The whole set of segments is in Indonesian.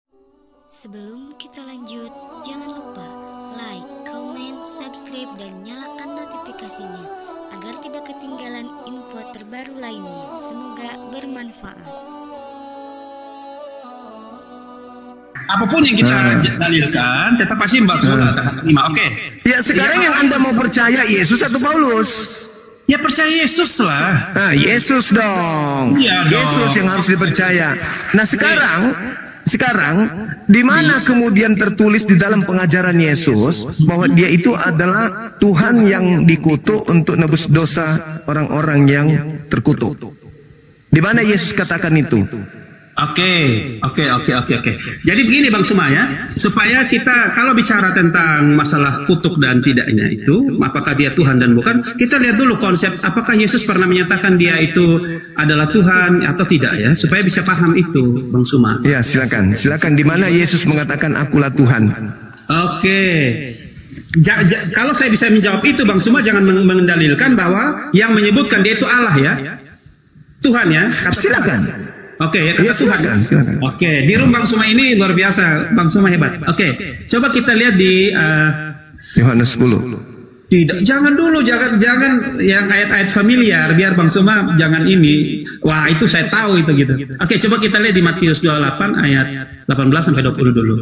Sebelum kita lanjut, jangan lupa like, comment, subscribe, dan nyalakan notifikasinya agar tidak ketinggalan info terbaru lainnya. Semoga bermanfaat. Apapun yang kita dalilkan, tetap pasti bakal terima. Oke. Ya, sekarang yang Anda mau percaya Yesus atau Paulus? Ya percaya Yesus lah. Nah, Yesus dong. Iya dong. Yesus yang harus dipercaya. Nah, sekarang di mana kemudian tertulis di dalam pengajaran Yesus bahwa dia itu adalah Tuhan yang dikutuk untuk nebus dosa orang-orang yang terkutuk? Di mana Yesus katakan itu? Oke. Jadi begini Bang Suma ya, supaya kita kalau bicara tentang masalah kutuk dan tidaknya itu, apakah dia Tuhan dan bukan, kita lihat dulu konsep apakah Yesus pernah menyatakan dia itu adalah Tuhan atau tidak ya, supaya bisa paham itu Bang Suma. Ya, silakan. Di mana Yesus mengatakan akulah Tuhan? Oke. Kalau saya bisa menjawab itu Bang Suma, jangan mengendalilkan bahwa yang menyebutkan dia itu Allah ya, Tuhan ya. Silakan. Oke, ya kata Tuhan. Silakan. Oke, di room Bang Suma ini luar biasa, Bang Suma hebat. Oke, coba kita lihat di Yohanes 10. Tidak, jangan dulu, jangan yang ayat-ayat familiar, biar Bang Suma jangan ini. Wah, itu saya tahu itu gitu. Oke, coba kita lihat di Matius 28 ayat 18 sampai 20 dulu.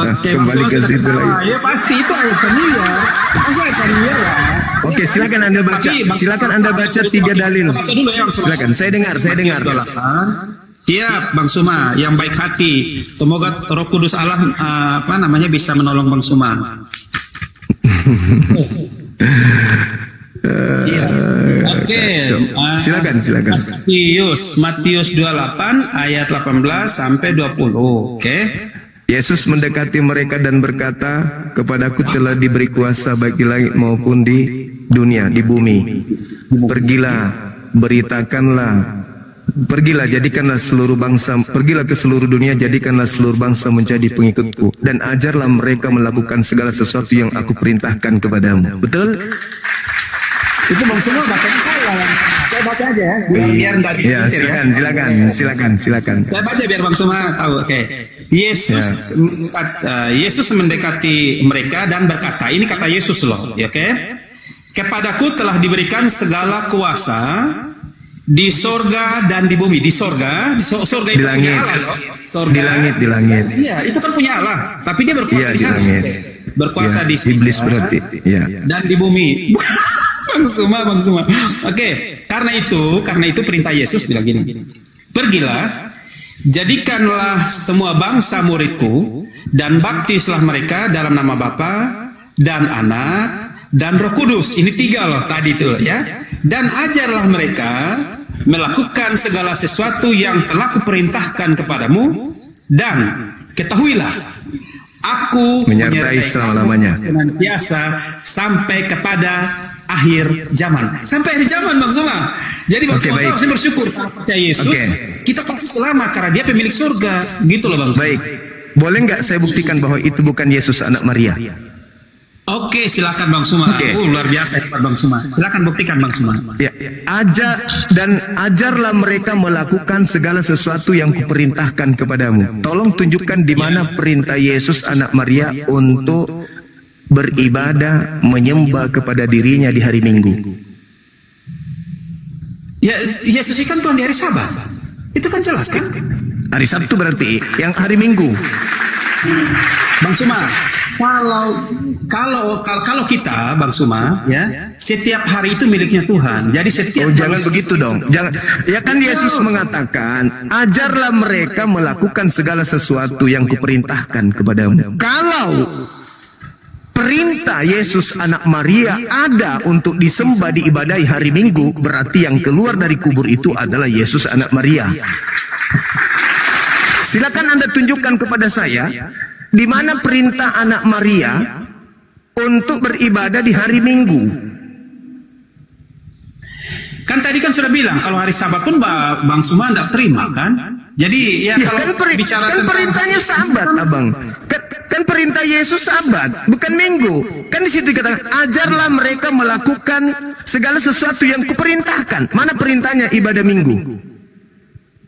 Oke, Bang Suma sudah ketawa. Ya pasti itu ayat familiar. Masa ayat familiar ya? Oke, silakan Anda baca. Silakan Anda baca 3 dalil. Silakan, saya dengar. Iya, Bang Suma, yang baik hati. Semoga Roh Kudus Allah bisa menolong Bang Suma. Iya. Oke. Silakan. Matius 28 ayat 18 sampai 20. Oke. Yesus mendekati mereka dan berkata, kepadaku telah diberi kuasa baik di langit maupun di dunia, di bumi. Pergilah, jadikanlah seluruh bangsa, pergilah ke seluruh dunia, jadikanlah seluruh bangsa menjadi pengikutku, dan ajarlah mereka melakukan segala sesuatu yang aku perintahkan kepadamu. Betul? Itu Bang Semua bacanya saya baca aja ya, biar enggak silakan. Saya baca biar Bang Semua tahu. Oke. Yesus mendekati mereka dan berkata, ini kata Yesus loh, ya, oke? Kepadaku telah diberikan segala kuasa di sorga dan di bumi. Di sorga itu punya Allah loh. Sorga, di langit. Iya, itu kan punya Allah, tapi dia berkuasa di sana. Berkuasa di sini. Iblis berarti. Ya. Dan di bumi. Bang Suma. Oke, karena itu perintah Yesus bilang gini. Pergilah, jadikanlah semua bangsa muridku dan baptislah mereka dalam nama Bapa dan Anak dan Roh Kudus. Ini 3 loh tadi tuh ya. Dan ajarlah mereka melakukan segala sesuatu yang telah kuperintahkan kepadamu, dan ketahuilah aku menyertai selama-lamanya senantiasa sampai kepada akhir zaman. Sampai akhir zaman Bang Suma. Jadi Bang Suma harus bersyukur percaya Yesus. Kita pasti selamat karena dia pemilik surga. Gitu loh Bang Suma. Baik. Boleh nggak saya buktikan bahwa itu bukan Yesus anak Maria? Oke, silakan Bang Suma. Luar biasa Bang Suma. Silakan buktikan Bang Suma. Ya, ajarlah mereka melakukan segala sesuatu yang kuperintahkan kepadamu. Tolong tunjukkan di mana perintah Yesus anak Maria untuk beribadah, menyembah kepada dirinya di hari Minggu. Ya, Yesus kan Tuhan di hari Sabat. Itu kan jelas kan? Hari Sabtu berarti yang hari Minggu. Bang Suma, kalau kita Bang Suma ya, setiap hari itu miliknya Tuhan. Jadi setiap jangan begitu dong. Jangan. Ya kan Yesus mengatakan, ajarlah mereka melakukan segala sesuatu yang kuperintahkan kepadamu. Kalau perintah Yesus anak Maria ada untuk disembah diibadahi hari Minggu, berarti yang keluar dari kubur itu adalah Yesus anak Maria. Silakan Anda tunjukkan kepada saya di mana perintah anak Maria untuk beribadah di hari Minggu. Kan tadi kan sudah bilang kalau hari Sabat pun Bang Suma tidak terima kan? Jadi ya kalau bicara tentang perintahnya Sabat, Abang. Kan perintah Yesus Sabat, bukan Minggu. Kan di situ dikatakan, ajarlah mereka melakukan segala sesuatu yang kuperintahkan. Mana perintahnya ibadah Minggu?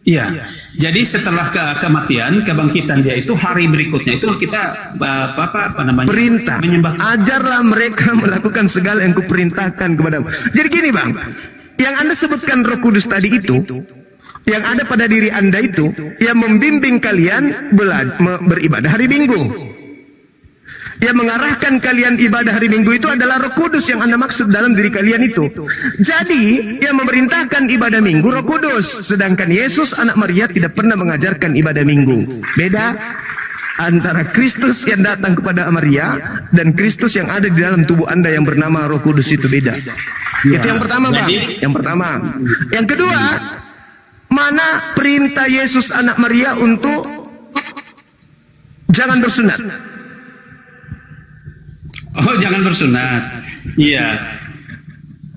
Iya. Jadi setelah kematian, kebangkitan dia itu hari berikutnya itu kita apa namanya? Perintah. Menyembah. Ajarlah mereka melakukan segala yang kuperintahkan kepadamu. Jadi gini Bang, yang Anda sebutkan Roh Kudus tadi itu, yang ada pada diri Anda itu, yang membimbing kalian beribadah hari Minggu. Yang mengarahkan kalian ibadah hari Minggu itu adalah Roh Kudus yang Anda maksud dalam diri kalian itu. Jadi, yang memerintahkan ibadah Minggu Roh Kudus. Sedangkan Yesus anak Maria tidak pernah mengajarkan ibadah Minggu. Beda antara Kristus yang datang kepada Maria dan Kristus yang ada di dalam tubuh Anda yang bernama Roh Kudus itu beda. Itu yang pertama, Bang. Yang pertama. Yang kedua, mana perintah Yesus anak Maria untuk jangan bersunat? Oh, jangan bersunat. Iya.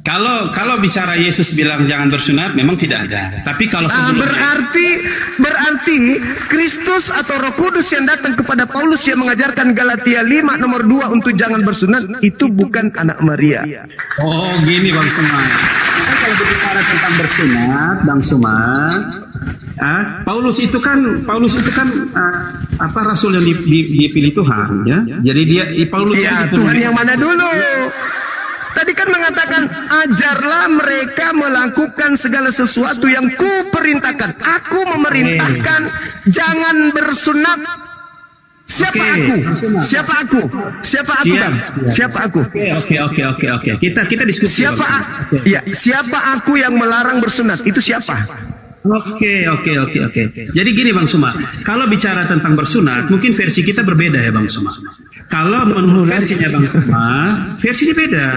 Kalau bicara Yesus bilang jangan bersunat, memang tidak ada. Tapi kalau sebelumnya, berarti Kristus atau Roh Kudus yang datang kepada Paulus yang mengajarkan Galatia 5 nomor 2 untuk jangan bersunat itu bukan anak Maria. Oh, gini Bang Suma. Kalau bicara tentang bersunat, Bang Suma, Paulus itu kan rasul yang dipilih Tuhan, ya. Jadi Paulus Tuhan yang mana dulu? Tadi kan mengatakan ajarlah mereka melakukan segala sesuatu yang kuperintahkan. Aku memerintahkan jangan bersunat. Siapa aku? Siapa aku? Siapa aku, Bang? Siapa aku? Oke. Kita diskusi. Siapa aku yang melarang bersunat? Itu siapa? Oke. Jadi gini Bang Suma, kalau bicara tentang bersunat, mungkin versi kita berbeda ya Bang Suma. Kalau menurut versinya Bang Suma, versinya beda.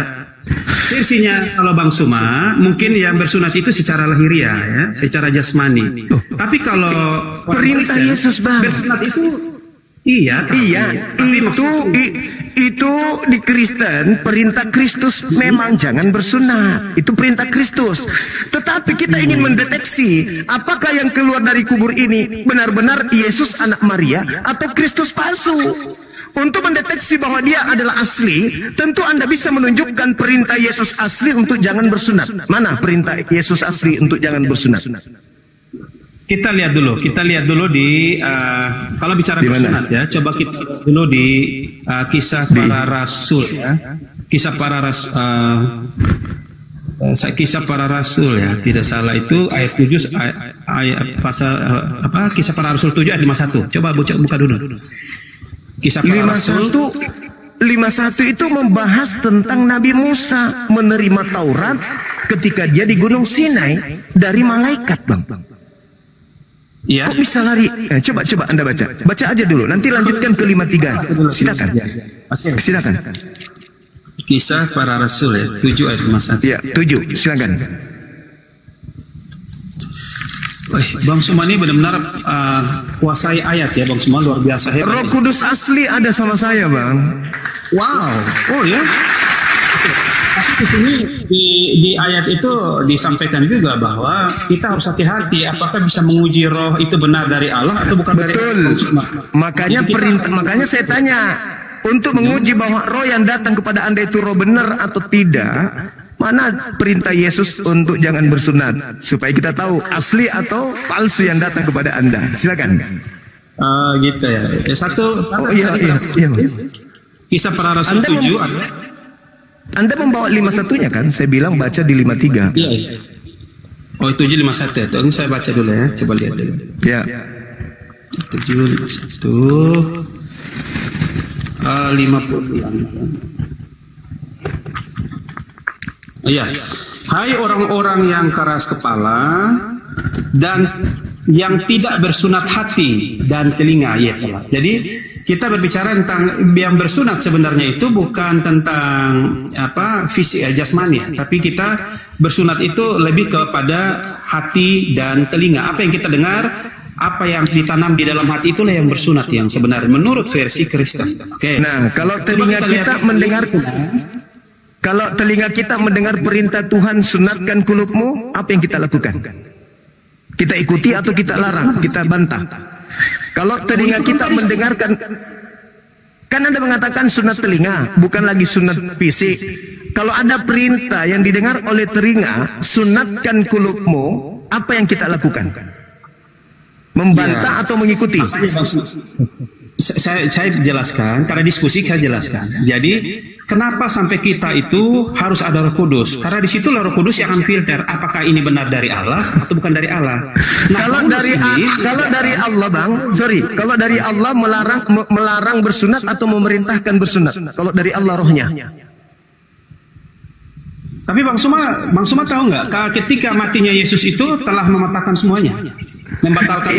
Versinya kalau Bang Suma, mungkin yang bersunat itu secara lahiriah ya, secara jasmani. Tapi kalau perintah Yesus Bang, bersunat itu itu di Kristen perintah Kristus memang jangan bersunat. Itu perintah Kristus. Tetapi kita ingin mendeteksi apakah yang keluar dari kubur ini benar-benar Yesus anak Maria atau Kristus palsu. Untuk mendeteksi bahwa dia adalah asli, tentu Anda bisa menunjukkan perintah Yesus asli untuk jangan bersunat. Mana perintah Yesus asli untuk jangan bersunat? Kita lihat dulu di kalau bicara bersunat ya, coba kita lihat dulu di kisah para rasul ya. Kisah para rasul ya, tidak salah itu ayat 7 ayat pasal kisah para rasul 7 ayat 51. Coba buka dulu. Kisah para rasul 51 itu membahas tentang Nabi Musa menerima Taurat ketika dia di Gunung Sinai dari malaikat, Bang. Ya. Kok bisa lari? Coba Anda baca. Baca aja dulu, nanti lanjutkan ke 53. Silakan. Silakan. Kisah para rasul ya, 7 ayat 51. Ya, 7. Silakan. Bang Suma ini benar-benar kuasai ayat ya Bang Suma, luar biasa hebat. Roh Kudus asli ada sama saya, Bang. Wow. Oh ya. Di sini di ayat itu disampaikan juga bahwa kita harus hati-hati apakah bisa menguji roh itu benar dari Allah atau bukan. Betul. Dari Allah. Makanya saya tanya untuk menguji bahwa roh yang datang kepada Anda itu roh benar atau tidak. Mana perintah Yesus untuk jangan bersunat supaya kita tahu asli atau palsu yang datang kepada Anda. Silakan. Gitu ya. Iya. Kisah para rasul 7 Anda membawa 51-nya kan? Saya bilang baca di 53. Iya. Oh, 751 ya. Tunggu saya baca dulu ya. Coba lihat dulu. Ya. 50. Iya. Hai orang-orang yang keras kepala dan yang tidak bersunat hati dan telinga, ya telah. Jadi kita berbicara tentang yang bersunat sebenarnya itu bukan tentang fisik jasmani, tapi kita bersunat itu lebih kepada hati dan telinga. Apa yang kita dengar, apa yang ditanam di dalam hati itulah yang bersunat yang sebenarnya menurut versi Kristen. Oke. Nah, kalau telinga kita mendengar perintah Tuhan sunatkan kulupmu, apa yang kita lakukan? Kita ikuti atau kita larang? Kita bantah. Kalau telinga kita mendengarkan, kan Anda mengatakan sunat telinga, bukan lagi sunat fisik. Kalau ada perintah yang didengar oleh telinga, sunatkan kulupmu, apa yang kita lakukan? Membantah atau mengikuti? Saya jelaskan, karena diskusi saya jelaskan. Jadi kenapa sampai kita itu harus ada Roh Kudus? Karena di situ Roh Kudus yang akan filter apakah ini benar dari Allah atau bukan dari Allah. Nah, kalau dari Allah, Bang, kalau dari Allah melarang bersunat atau memerintahkan bersunat. Kalau dari Allah rohnya. Tapi Bang Suma tahu nggak? Ketika matinya Yesus itu telah mematahkan semuanya. Membatalkan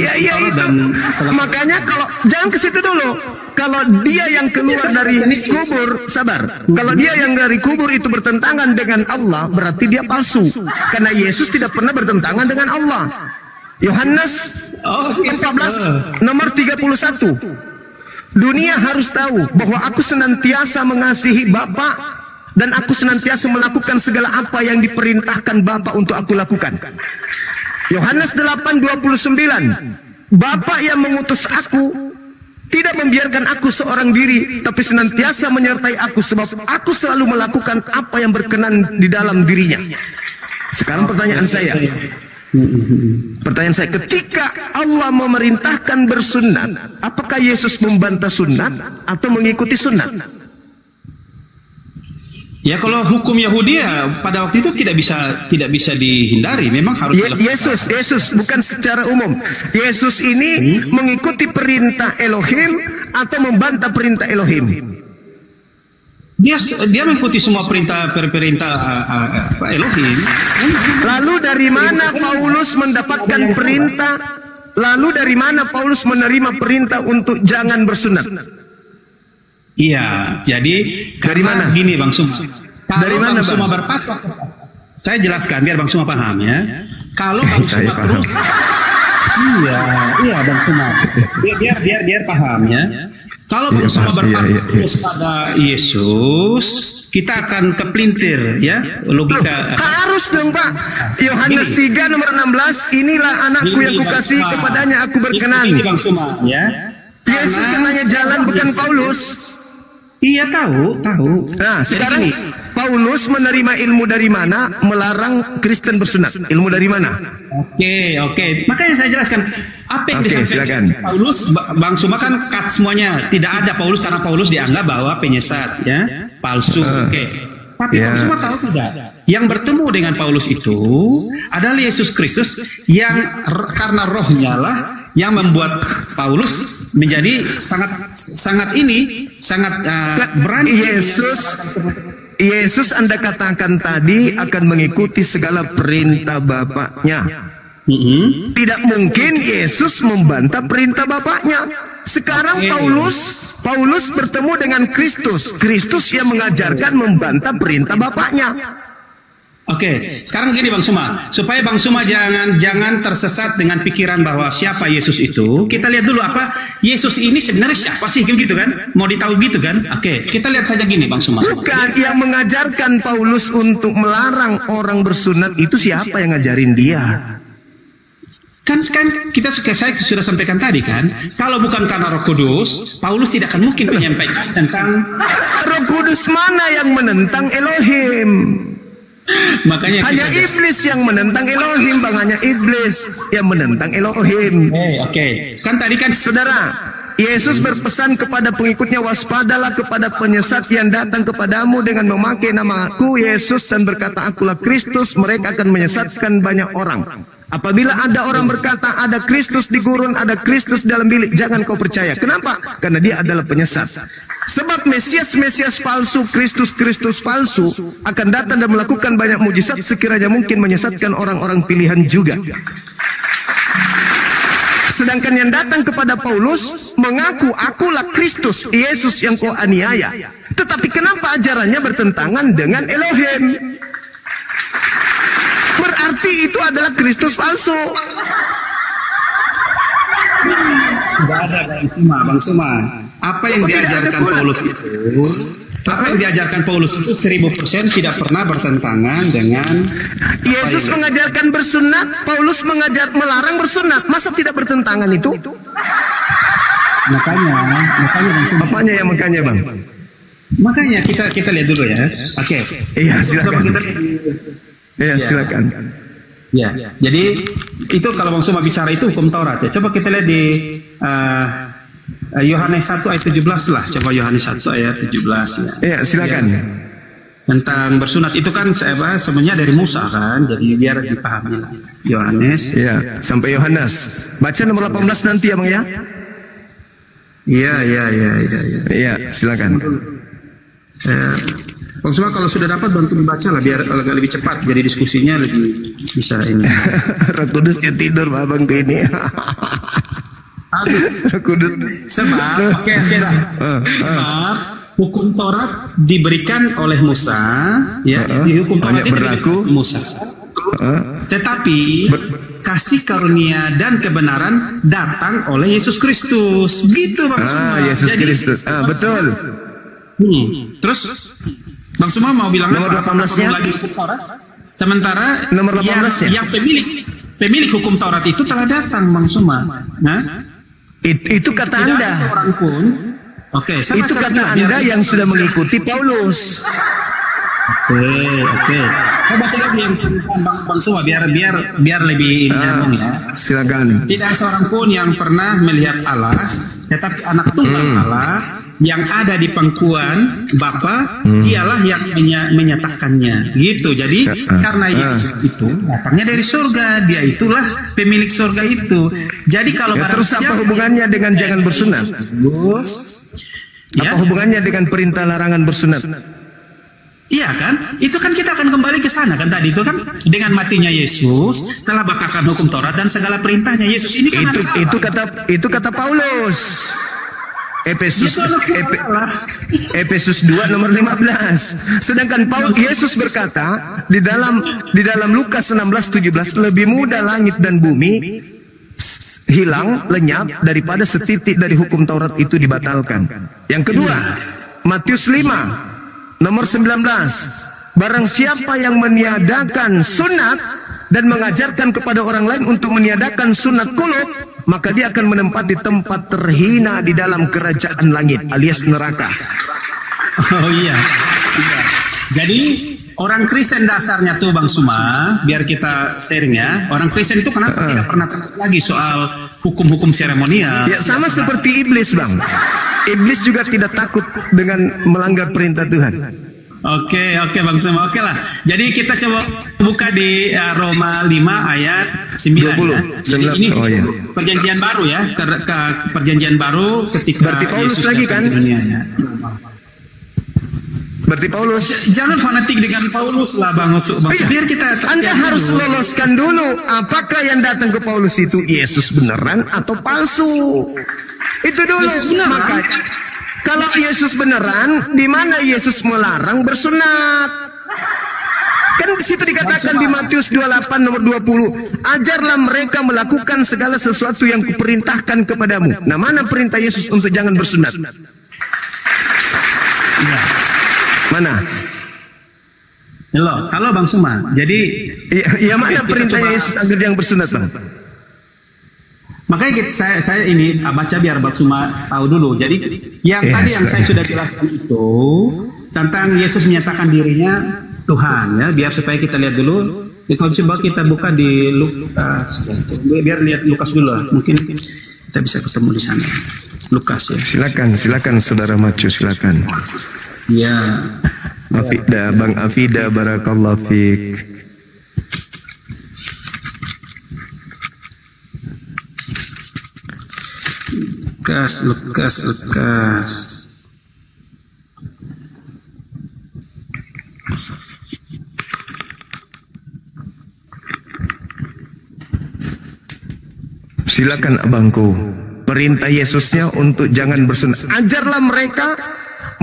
dan makanya kalau jangan ke situ dulu. Kalau dia yang keluar dari kubur, sabar. Kalau dia yang dari kubur itu bertentangan dengan Allah, berarti dia palsu. Karena Yesus tidak pernah bertentangan dengan Allah. Yohanes 14 nomor 31. Dunia harus tahu bahwa aku senantiasa mengasihi Bapa dan aku senantiasa melakukan segala apa yang diperintahkan Bapa untuk aku lakukan. Yohanes 8:29. Bapa yang mengutus aku tidak membiarkan aku seorang diri, tapi senantiasa menyertai aku, sebab aku selalu melakukan apa yang berkenan di dalam dirinya. Sekarang pertanyaan saya, ketika Allah memerintahkan bersunat, apakah Yesus membantah sunat atau mengikuti sunat? Ya, kalau hukum Yahudi ya pada waktu itu tidak bisa dihindari, memang harus Yesus bukan secara umum. Yesus ini mengikuti perintah Elohim atau membantah perintah Elohim? Dia mengikuti semua perintah Elohim. Lalu dari mana Paulus mendapatkan perintah? Lalu dari mana Paulus menerima perintah untuk jangan bersunat? Iya, jadi dari mana? Gini Bang Suma. Dari mana Bang Suma berfatwa? Saya jelaskan biar Bang Suma paham ya. Kalau Bang Suma terus, iya Bang Suma. Biar paham ya. Kalau Bang Suma berfatwa terus pada Yesus, kita akan kepelintir ya logika. Harus dong Pak. Yohanes 3 nomor 16, inilah anakku yang kukasihi, kepadanya aku berkenan. Ini Bang Suma ya. Yesus katanya jalan bukan Paulus. Iya tahu. Nah sekarang Paulus menerima ilmu dari mana melarang Kristen bersunat? Ilmu dari mana? Oke. Makanya saya jelaskan apa yang disampaikan Paulus. Bang Suma kan cut semuanya. Tidak ada Paulus karena Paulus dianggap bahwa penyesat ya, palsu. Tapi Bang Suma tahu tidak? Yang bertemu dengan Paulus itu adalah Yesus Kristus yang karena rohnya lah yang membuat Paulus menjadi sangat berani. Yesus Anda katakan tadi akan mengikuti segala perintah Bapaknya. Tidak mungkin Yesus membantah perintah Bapaknya. Sekarang Paulus bertemu dengan Kristus yang mengajarkan membantah perintah Bapaknya. Oke, sekarang gini Bang Suma, supaya Bang Suma jangan tersesat dengan pikiran bahwa siapa Yesus itu. Kita lihat dulu apa Yesus ini sebenarnya siapa sih, gitu kan? Mau ditahu gitu kan? Oke, kita lihat saja gini Bang Suma. Bukan yang mengajarkan Paulus untuk melarang orang bersunat itu siapa yang ngajarin dia? Kan saya sudah sampaikan tadi kan, kalau bukan karena Roh Kudus, Paulus tidak akan mungkin menyampaikan tentang Roh Kudus mana yang menentang Elohim. Makanya hanya iblis yang menentang Elohim, Bang. Hanya iblis yang menentang Elohim. Oke. Kan tadi kan saudara, Yesus berpesan kepada pengikutnya, waspadalah kepada penyesat yang datang kepadamu dengan memakai namaku Yesus dan berkata akulah Kristus, mereka akan menyesatkan banyak orang. Apabila ada orang berkata ada Kristus di gurun, ada Kristus dalam bilik, jangan kau percaya. Kenapa? Karena dia adalah penyesat. Sebab Mesias palsu, Kristus palsu akan datang dan melakukan banyak mujizat sekiranya mungkin menyesatkan orang-orang pilihan juga. Sedangkan yang datang kepada Paulus mengaku akulah Kristus, Yesus yang kau aniaya. Tetapi kenapa ajarannya bertentangan dengan Elohim? Berarti itu adalah Kristus palsu. Tidak ada Bang Suma. Apa yang diajarkan Paulus itu 1000% tidak pernah bertentangan dengan Yesus mengajarkan bersunat, Paulus melarang bersunat. Masa tidak bertentangan itu? Makanya Bang Suma. Makanya Bang. Makanya kita lihat dulu ya. Oke. Iya, silakan. Ya, silakan. Ya, jadi Itu kalau Bang Suma bicara itu hukum Taurat ya. Coba kita lihat di Yohanes 1 ayat 17 lah. Coba Yohanes 1 ayat 17 ya. Ya, silakan. Ya. Tentang bersunat itu kan sebenarnya dari Musa kan, jadi biar dipahami lah. Yohanes. Ya, sampai Yohanes. Baca nomor 18 nanti ya Bang ya. Iya. Iya, silakan. Bang Suma kalau sudah dapat bantu dibaca lah biar agak lebih cepat, jadi diskusinya lebih bisa ini. Roh Kudusnya tidur Abang ke ini. Roh Kudus. Sebab, oke dah. Sebab hukum Taurat diberikan oleh Musa, ya, hukum Taurat itu berlaku Musa. Tetapi kasih karunia dan kebenaran datang oleh Yesus Kristus. Gitu Bang Suma. Yesus Kristus. Betul. Terus Bang Suma mau bilang nomor 18-nya lagi hukum Taurat? Sementara nomor 18-nya yang pemilik hukum Taurat itu telah datang Bang Suma. Nah, itu kata tidak Anda. ada seorang pun. Oke, itu kata Anda yang sudah mengikuti Paulus. Oke. Saya baca lagi yang Bang Suma biar lebih nyambung ya. Silakan. Tidak seorang pun yang pernah melihat Allah, tetapi anak tunggal Allah yang ada di pangkuan Bapa, dialah yang menyatakannya. Gitu. Jadi karena Yesus itu datangnya dari surga, dia itulah pemilik surga itu. Jadi kalau terus apa hubungannya dengan jangan bersunat? Apa hubungannya dengan perintah larangan bersunat? Iya kan? Itu kan kita akan kembali ke sana kan tadi itu kan dengan matinya Yesus telah batalkan hukum Taurat dan segala perintahnya. Yesus ini kan itu kata Paulus. Efesus 2 nomor 15. Sedangkan Yesus berkata di dalam Lukas 16:17, lebih mudah langit dan bumi hilang lenyap daripada setitik dari hukum Taurat itu dibatalkan. Yang kedua, Matius 5 nomor 19. Barang siapa yang meniadakan sunat dan mengajarkan kepada orang lain untuk meniadakan sunat kulub, maka dia akan menempati tempat terhina di dalam kerajaan langit alias neraka. Oh iya. Jadi orang Kristen dasarnya tuh Bang Suma, biar kita sharing ya. Orang Kristen itu kenapa tidak pernah takut lagi soal hukum-hukum seremonial? Ya sama seperti iblis Bang. Iblis juga tidak takut dengan melanggar perintah Tuhan. Oke Bang Suma, oke lah. Jadi kita coba buka di Roma 5 ayat 9 ya. Jadi ini perjanjian baru ya, ke perjanjian baru ketika berarti Paulus Yesus lagi kan? Dunia, ya. Berarti Paulus. Jangan fanatik dengan Paulus lah Bang. Biar kita Anda harus loloskan dulu apakah yang datang ke Paulus itu Yesus beneran atau palsu. Itu dulu. Maka kalau Yesus beneran, di mana Yesus melarang bersunat? Kan di situ dikatakan di Matius 28 nomor 20, ajarlah mereka melakukan segala sesuatu yang kuperintahkan kepadamu. Nah, mana perintah Yesus untuk jangan bersunat? Mana? Halo Bang Suma. Jadi ya mana perintah Yesus agar jangan bersunat, Bang? Makanya saya ini baca biar Bang Suma tahu dulu. Jadi yang tadi yang saya sudah jelaskan itu tentang Yesus menyatakan dirinya Tuhan ya, biar supaya kita lihat dulu. Kalau coba kita buka di Lukas, biar lihat Lukas dulu lah. Mungkin kita bisa ketemu di sana. Lukas ya. Silakan Saudara Macu, silakan. Ya. Bang Afida, barakallahu fiik. Lukas. Silakan abangku. Perintah Yesusnya untuk jangan bersunat. Ajarlah mereka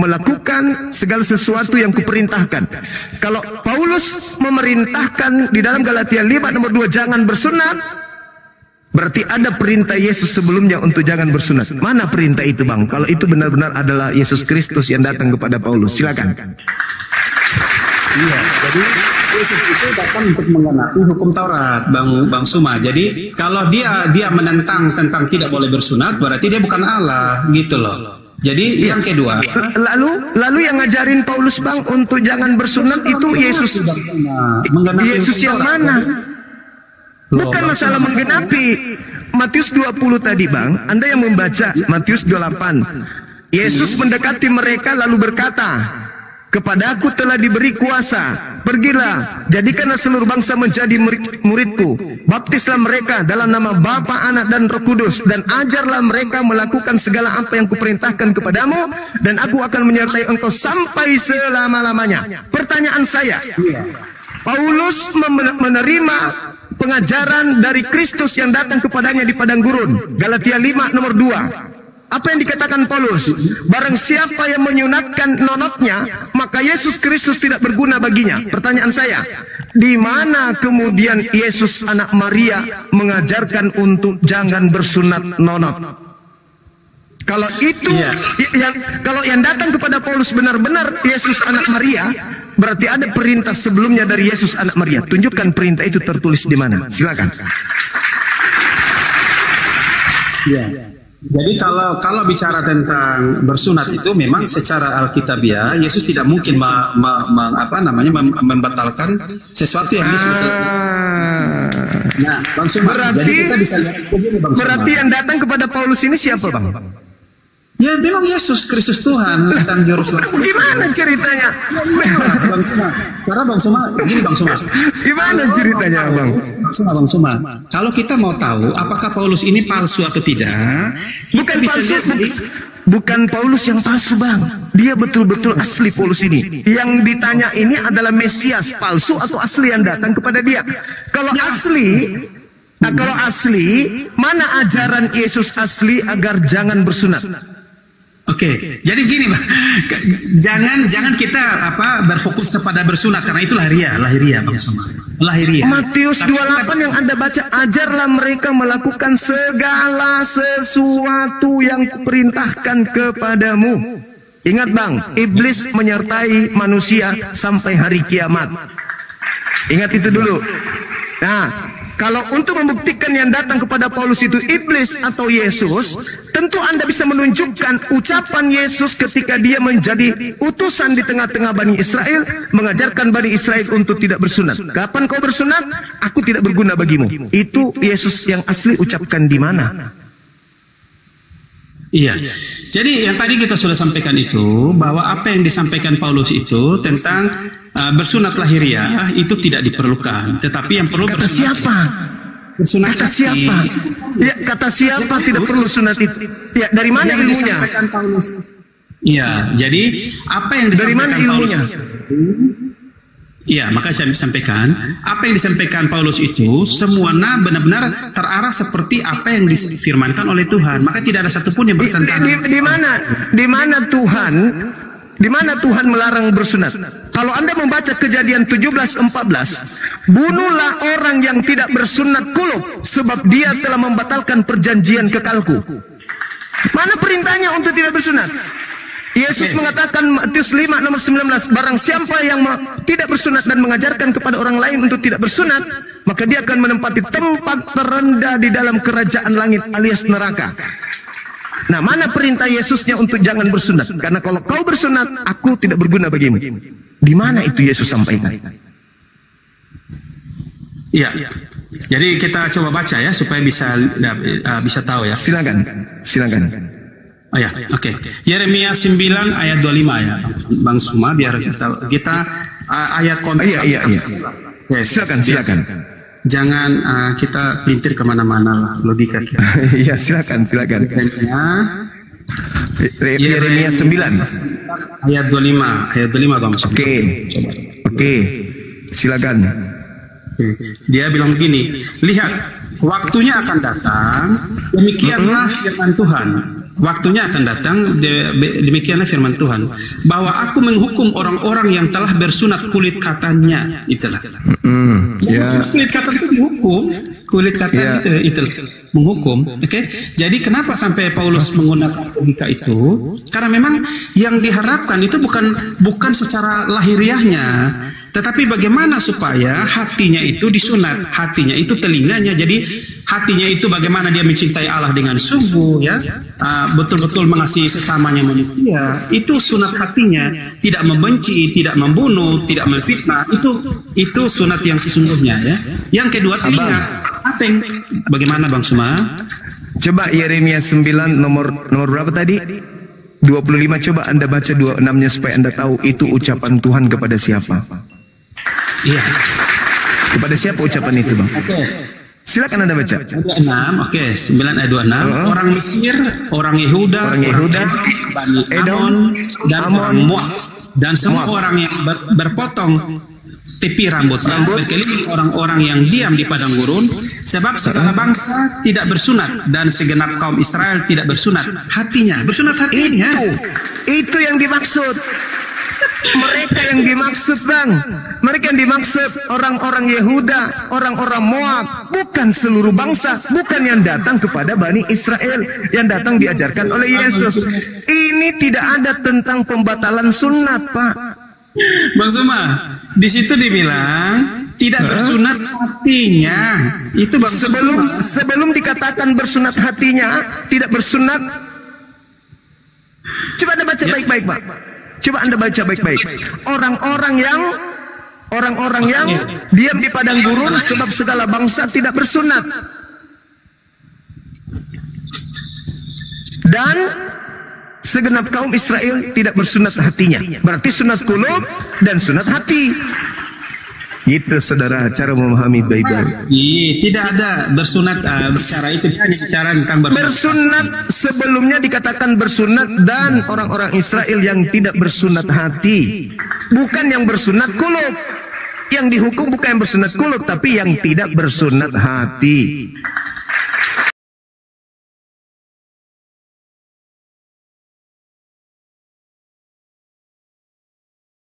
melakukan segala sesuatu yang kuperintahkan. Kalau Paulus memerintahkan di dalam Galatia 5 nomor 2 jangan bersunat, berarti ada perintah Yesus sebelumnya untuk jangan bersunat. Mana perintah itu Bang? Kalau itu benar-benar adalah Yesus Kristus yang datang kepada Paulus. Silakan. Iya, jadi Yesus itu datang untuk mengenapi hukum Taurat, Bang Suma. Jadi kalau dia menentang tentang tidak boleh bersunat, berarti dia bukan Allah, gitu loh. Jadi yang kedua, lalu yang ngajarin Paulus Bang untuk jangan bersunat itu Yesus. Yesus yang mana? Bukan masalah menggenapi. Matius 20 tadi Bang, Anda yang membaca Matius 28. Yesus mendekati mereka lalu berkata, "Kepadaku telah diberi kuasa. Pergilah, jadikanlah seluruh bangsa menjadi muridku. Baptislah mereka dalam nama Bapa, Anak, dan Roh Kudus. Dan ajarlah mereka melakukan segala apa yang kuperintahkan kepadamu. Dan aku akan menyertai engkau sampai selama-lamanya." Pertanyaan saya, Paulus menerima pengajaran dari Kristus yang datang kepadanya di padang gurun. Galatia 5 nomor 2. Apa yang dikatakan Paulus? Barang siapa yang menyunatkan nonotnya, maka Yesus Kristus tidak berguna baginya. Pertanyaan saya, di mana kemudian Yesus anak Maria mengajarkan untuk jangan bersunat nonot? Kalau itu kalau yang datang kepada Paulus benar-benar Yesus anak Maria, berarti ada perintah sebelumnya dari Yesus anak Maria. Tunjukkan perintah itu tertulis di mana. Silakan. Ya. Jadi kalau bicara tentang bersunat itu memang secara alkitabiah Yesus tidak mungkin membatalkan sesuatu yang disebut. Nah, Bang Suma, jadi kita bisa lihat begini, Bang Suma. Berarti yang datang kepada Paulus ini siapa, Bang? Ya bilang Yesus Kristus Tuhan, Sang Juru Selamat. Gimana ceritanya? Bang Suma, karena Bang Suma, gini Bang Suma. Gimana ceritanya, Bang? Bang Suma, kalau kita mau tahu apakah Paulus ini palsu atau tidak, bukan palsu, bukan Paulus yang palsu, Bang. Dia betul-betul asli Paulus ini. Yang ditanya ini adalah Mesias palsu atau asli yang datang kepada dia. Kalau asli, mana ajaran Yesus asli agar jangan bersunat? Oke, jadi gini, Bang. Jangan kita berfokus kepada bersunat karena itu lahiriah, Bang Suma. Lahiriah. Matius 28 yang Anda baca, ajarlah mereka melakukan segala sesuatu yang kuperintahkan kepadamu. Ingat, Bang, iblis menyertai manusia sampai hari kiamat. Ingat itu dulu. Nah, kalau untuk membuktikan yang datang kepada Paulus itu iblis atau Yesus, tentu Anda bisa menunjukkan ucapan Yesus ketika dia menjadi utusan di tengah-tengah Bani Israel, mengajarkan Bani Israel untuk tidak bersunat. Kapan kau bersunat? Aku tidak berguna bagimu. Itu Yesus yang asli ucapkan di mana? Iya. Jadi yang tadi kita sudah sampaikan itu, bahwa apa yang disampaikan Paulus itu tentang bersunat lahiriah itu tidak diperlukan, tetapi yang perlu kata siapa? Bersunat kata siapa? Ya, kata siapa tidak perlu sunat itu? Ya, dari mana ilmunya? Iya, jadi apa yang disampaikan dari mana ilmunya? Iya, maka saya sampaikan apa yang disampaikan Paulus itu semuanya benar-benar terarah seperti apa yang difirmankan oleh Tuhan. Maka tidak ada satupun yang bertentangan. Di mana Tuhan melarang bersunat? Kalau Anda membaca Kejadian 17:14, bunuhlah orang yang tidak bersunat kulub, sebab dia telah membatalkan perjanjian kekalku. Mana perintahnya untuk tidak bersunat? Yesus mengatakan Matius 5 nomor 19, barang siapa yang tidak bersunat dan mengajarkan kepada orang lain untuk tidak bersunat, maka dia akan menempati tempat terendah di dalam kerajaan langit alias neraka. Nah, mana perintah Yesusnya untuk jangan bersunat? Karena kalau kau bersunat, aku tidak berguna bagimu. Di mana itu Yesus sampaikan? Iya. Jadi kita coba baca ya supaya bisa tahu ya. Silakan. Oh ya, oke. Yeremia 9 ayat 25 ya, Bang Suma, biar kita ayat konteks. Iya. Oke, silakan. Jangan kita pelintir kemana-mana lah logika kita. Iya, silakan. Yeremia 9 ayat 25 Bang. Oke. Silakan. Dia bilang begini, lihat, waktunya akan datang, demikianlah firman Tuhan. Waktunya akan datang, demikianlah firman Tuhan, bahwa aku menghukum orang-orang yang telah bersunat kulit katanya. Itulah. Kulit kata itu dihukum, kulit kata itu menghukum. Oke. Jadi kenapa sampai Paulus menggunakan logika itu? Karena memang yang diharapkan itu bukan secara lahiriahnya, tetapi bagaimana supaya hatinya itu disunat, hatinya itu telinganya. Jadi hatinya itu bagaimana dia mencintai Allah dengan sungguh, ya, betul-betul mengasihi sesamanya manusia. Itu sunat hatinya, tidak membenci, tidak membunuh, tidak memfitnah. Itu sunat yang sesungguhnya, ya. Yang kedua, telinga. banteng. Bagaimana Bang Suma? Coba Yeremia 9 nomor berapa tadi? 25. Coba Anda baca 26-nya supaya Anda tahu itu ucapan Tuhan kepada siapa. Iya. Kepada siapa ucapan itu, Bang? Oke. Silakan Anda baca. 26, oke, 9 ayat 26. Orang Mesir, orang Yehuda, Bani Edom, dan orang Moab, dan semua orang yang berpotong tepi rambutnya, berkeliling orang-orang yang diam di padang gurun, sebab segala bangsa tidak bersunat dan segenap kaum Israel tidak bersunat hatinya. Bersunat hatinya. Itu yang dimaksud. Mereka yang dimaksud, Bang. Mereka yang dimaksud orang-orang Yehuda, orang-orang Moab, bukan seluruh bangsa, bukan yang datang kepada Bani Israel, yang datang diajarkan oleh Yesus. Ini tidak ada tentang pembatalan sunat, Pak. Bang Suma, di situ dibilang tidak bersunat hatinya. Itu Bang sebelum dikatakan bersunat hatinya, tidak bersunat. Coba Anda baca baik-baik, Pak. Coba Anda baca baik-baik. Orang-orang yang diam di padang gurun sebab segala bangsa tidak bersunat. Dan segenap kaum Israel tidak bersunat hatinya. Berarti sunat kulub dan sunat hati. Itu saudara cara memahami Bible. Iya, tidak ada bersunat bicara itu hanya bicara tentang bersunat. Sebelumnya dikatakan bersunat dan orang-orang Israel yang tidak bersunat hati, bukan yang bersunat kulub. Yang dihukum bukan yang bersunat kulub, tapi yang tidak bersunat hati.